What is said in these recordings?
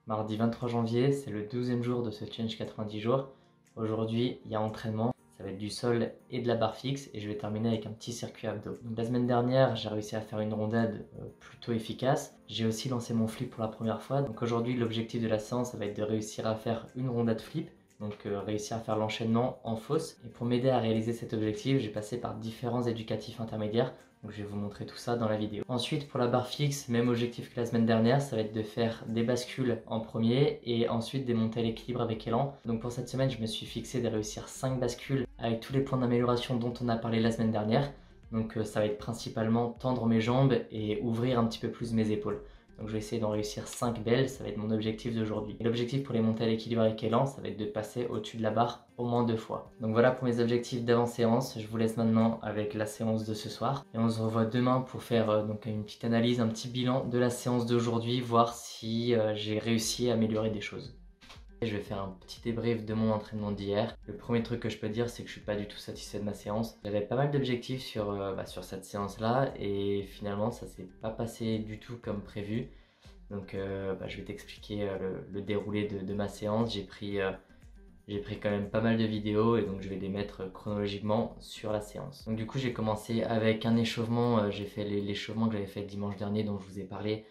Mardi 23 janvier, c'est le 12e jour de ce challenge 90 jours. Aujourd'hui, il y a entraînement. Ça va être du sol et de la barre fixe et je vais terminer avec un petit circuit abdos. Donc, la semaine dernière, j'ai réussi à faire une rondade plutôt efficace. J'ai aussi lancé mon flip pour la première fois. Donc aujourd'hui, l'objectif de la séance, ça va être de réussir à faire une rondade flip. Donc réussir à faire l'enchaînement en fausse. Et pour m'aider à réaliser cet objectif, j'ai passé par différents éducatifs intermédiaires. Donc je vais vous montrer tout ça dans la vidéo. Ensuite, pour la barre fixe, même objectif que la semaine dernière, ça va être de faire des bascules en premier et ensuite des montées à l'équilibre avec élan. Donc pour cette semaine, je me suis fixé de réussir 5 bascules avec tous les points d'amélioration dont on a parlé la semaine dernière. Donc ça va être principalement tendre mes jambes et ouvrir un petit peu plus mes épaules. Donc je vais essayer d'en réussir 5 belles, ça va être mon objectif d'aujourd'hui. L'objectif pour les montées à l'équilibre avec élan, ça va être de passer au-dessus de la barre au moins 2 fois. Donc voilà pour mes objectifs d'avant-séance. Je vous laisse maintenant avec la séance de ce soir. Et on se revoit demain pour faire donc une petite analyse, un petit bilan de la séance d'aujourd'hui, voir si j'ai réussi à améliorer des choses. Je vais faire un petit débrief de mon entraînement d'hier. Le premier truc que je peux dire, c'est que je suis pas du tout satisfait de ma séance. J'avais pas mal d'objectifs sur cette séance-là et finalement ça s'est pas passé du tout comme prévu. Donc je vais t'expliquer le déroulé de ma séance. J'ai pris quand même pas mal de vidéos et donc je vais les mettre chronologiquement sur la séance. Donc du coup j'ai commencé avec un échauffement, j'ai fait l'échauffement que j'avais fait dimanche dernier dont je vous ai parlé.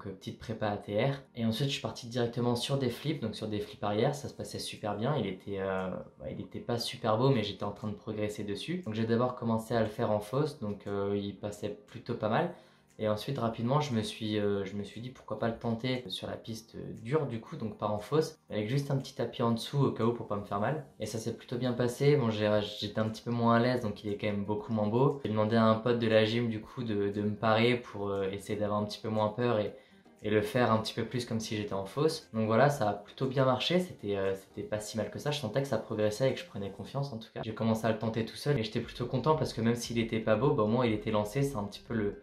Petite prépa ATR. Et ensuite je suis parti directement sur des flips, donc sur des flips arrière, ça se passait super bien, il était pas super beau mais j'étais en train de progresser dessus. Donc j'ai d'abord commencé à le faire en fausse, donc il passait plutôt pas mal. Et ensuite rapidement je me suis dit pourquoi pas le tenter sur la piste dure du coup, donc pas en fausse, avec juste un petit tapis en dessous au cas où pour pas me faire mal. Et ça s'est plutôt bien passé, bon j'étais un petit peu moins à l'aise donc il est quand même beaucoup moins beau. J'ai demandé à un pote de la gym du coup de me parer pour essayer d'avoir un petit peu moins peur et le faire un petit peu plus comme si j'étais en fausse. Donc voilà, ça a plutôt bien marché, c'était pas si mal que ça, je sentais que ça progressait et que je prenais confiance en tout cas. J'ai commencé à le tenter tout seul et j'étais plutôt content parce que même s'il était pas beau, au moins il était lancé, c'est un petit peu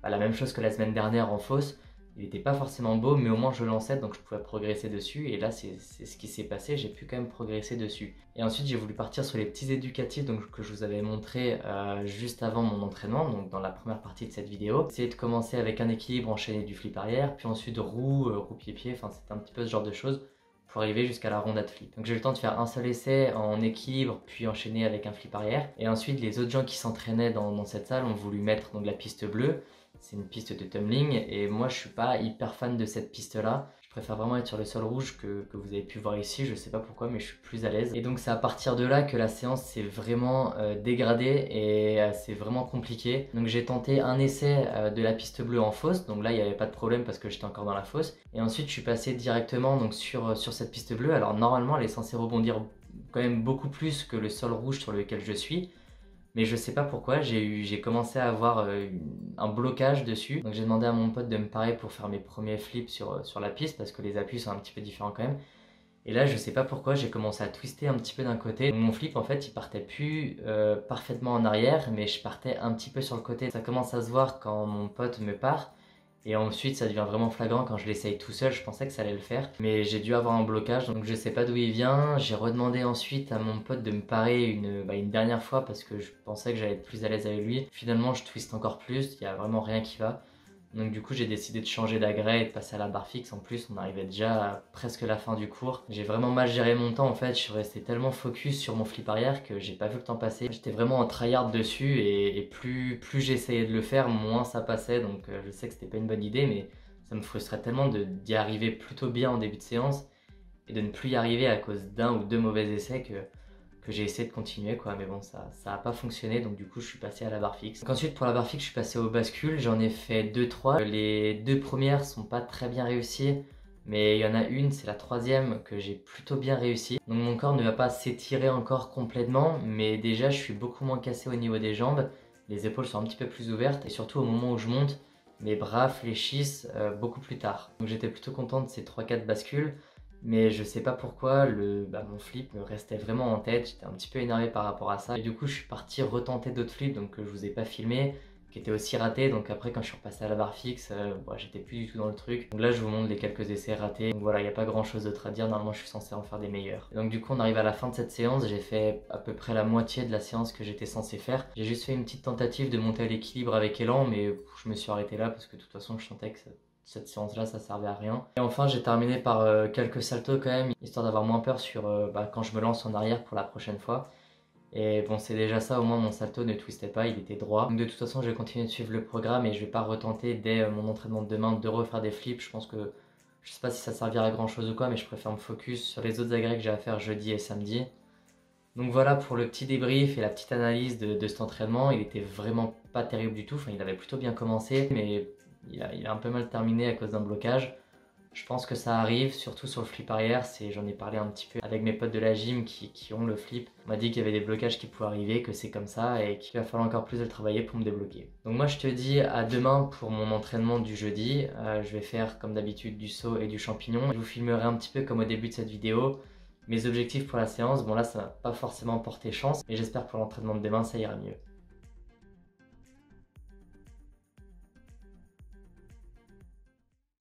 la même chose que la semaine dernière en fausse. Il n'était pas forcément beau, mais au moins je lançais, donc je pouvais progresser dessus. Et là, c'est ce qui s'est passé, j'ai pu quand même progresser dessus. Et ensuite, j'ai voulu partir sur les petits éducatifs que je vous avais montré juste avant mon entraînement, donc dans la première partie de cette vidéo. Essayer de commencer avec un équilibre enchaîné du flip arrière, puis ensuite roue pied-pied, enfin c'était un petit peu ce genre de choses pour arriver jusqu'à la rondade flip. Donc j'ai eu le temps de faire un seul essai en équilibre, puis enchaîner avec un flip arrière. Et ensuite, les autres gens qui s'entraînaient dans cette salle ont voulu mettre donc la piste bleue. C'est une piste de tumbling et moi je suis pas hyper fan de cette piste là. Je préfère vraiment être sur le sol rouge que vous avez pu voir ici, je sais pas pourquoi mais je suis plus à l'aise. Et donc c'est à partir de là que la séance s'est vraiment dégradée et c'est vraiment compliqué. Donc j'ai tenté un essai de la piste bleue en fausse, donc là il n'y avait pas de problème parce que j'étais encore dans la fausse. Et ensuite je suis passé directement donc sur cette piste bleue. Alors normalement elle est censée rebondir quand même beaucoup plus que le sol rouge sur lequel je suis. Mais je sais pas pourquoi, j'ai commencé à avoir un blocage dessus. Donc j'ai demandé à mon pote de me parer pour faire mes premiers flips sur la piste parce que les appuis sont un petit peu différents quand même. Et là je sais pas pourquoi, j'ai commencé à twister un petit peu d'un côté. Donc, mon flip en fait il partait plus parfaitement en arrière mais je partais un petit peu sur le côté. Ça commence à se voir quand mon pote me part. Et ensuite ça devient vraiment flagrant quand je l'essaye tout seul, je pensais que ça allait le faire. Mais j'ai dû avoir un blocage, donc je sais pas d'où il vient. J'ai redemandé ensuite à mon pote de me parer une dernière fois parce que je pensais que j'allais être plus à l'aise avec lui. Finalement je twiste encore plus, il y a vraiment rien qui va. Donc du coup j'ai décidé de changer d'agrès et de passer à la barre fixe. En plus on arrivait déjà à presque la fin du cours. J'ai vraiment mal géré mon temps en fait, je suis resté tellement focus sur mon flip arrière que j'ai pas vu le temps passer. J'étais vraiment en tryhard dessus et plus j'essayais de le faire, moins ça passait. Donc je sais que c'était pas une bonne idée mais ça me frustrait tellement d'y arriver plutôt bien en début de séance et de ne plus y arriver à cause d'un ou deux mauvais essais que j'ai essayé de continuer quoi, mais bon ça a pas fonctionné donc du coup je suis passé à la barre fixe. Donc ensuite pour la barre fixe je suis passé au bascule, j'en ai fait 2-3. Les deux premières sont pas très bien réussies mais il y en a une, c'est la troisième que j'ai plutôt bien réussi. Donc mon corps ne va pas s'étirer encore complètement mais déjà je suis beaucoup moins cassé au niveau des jambes, les épaules sont un petit peu plus ouvertes et surtout au moment où je monte, mes bras fléchissent beaucoup plus tard. Donc j'étais plutôt content de ces 3-4 bascules. Mais je sais pas pourquoi, mon flip me restait vraiment en tête, j'étais un petit peu énervé par rapport à ça. Et du coup je suis parti retenter d'autres flips donc, que je vous ai pas filmé, qui étaient aussi ratés. Donc après quand je suis repassé à la barre fixe, j'étais plus du tout dans le truc. Donc là je vous montre les quelques essais ratés. Donc voilà, il n'y a pas grand chose d'autre à dire, normalement je suis censé en faire des meilleurs. Et donc du coup on arrive à la fin de cette séance, j'ai fait à peu près la moitié de la séance que j'étais censé faire. J'ai juste fait une petite tentative de monter à l'équilibre avec élan mais je me suis arrêté là parce que de toute façon je sentais que cette séance-là, ça servait à rien. Et enfin, j'ai terminé par quelques saltos quand même, histoire d'avoir moins peur sur quand je me lance en arrière pour la prochaine fois. Et bon, c'est déjà ça, au moins mon salto ne twistait pas, il était droit. Donc de toute façon, je vais continuer de suivre le programme et je vais pas retenter dès mon entraînement de demain de refaire des flips. Je pense que je sais pas si ça servira à grand chose ou quoi, mais je préfère me focus sur les autres agrès que j'ai à faire jeudi et samedi. Donc voilà pour le petit débrief et la petite analyse de cet entraînement. Il était vraiment pas terrible du tout, enfin il avait plutôt bien commencé, mais il a un peu mal terminé à cause d'un blocage. Je pense que ça arrive, surtout sur le flip arrière, j'en ai parlé un petit peu avec mes potes de la gym qui ont le flip. On m'a dit qu'il y avait des blocages qui pouvaient arriver, que c'est comme ça et qu'il va falloir encore plus de travailler pour me débloquer. Donc moi je te dis à demain pour mon entraînement du jeudi. Je vais faire comme d'habitude du saut et du champignon. Je vous filmerai un petit peu comme au début de cette vidéo mes objectifs pour la séance. Bon là ça m'a pas forcément porté chance, mais j'espère que pour l'entraînement de demain ça ira mieux.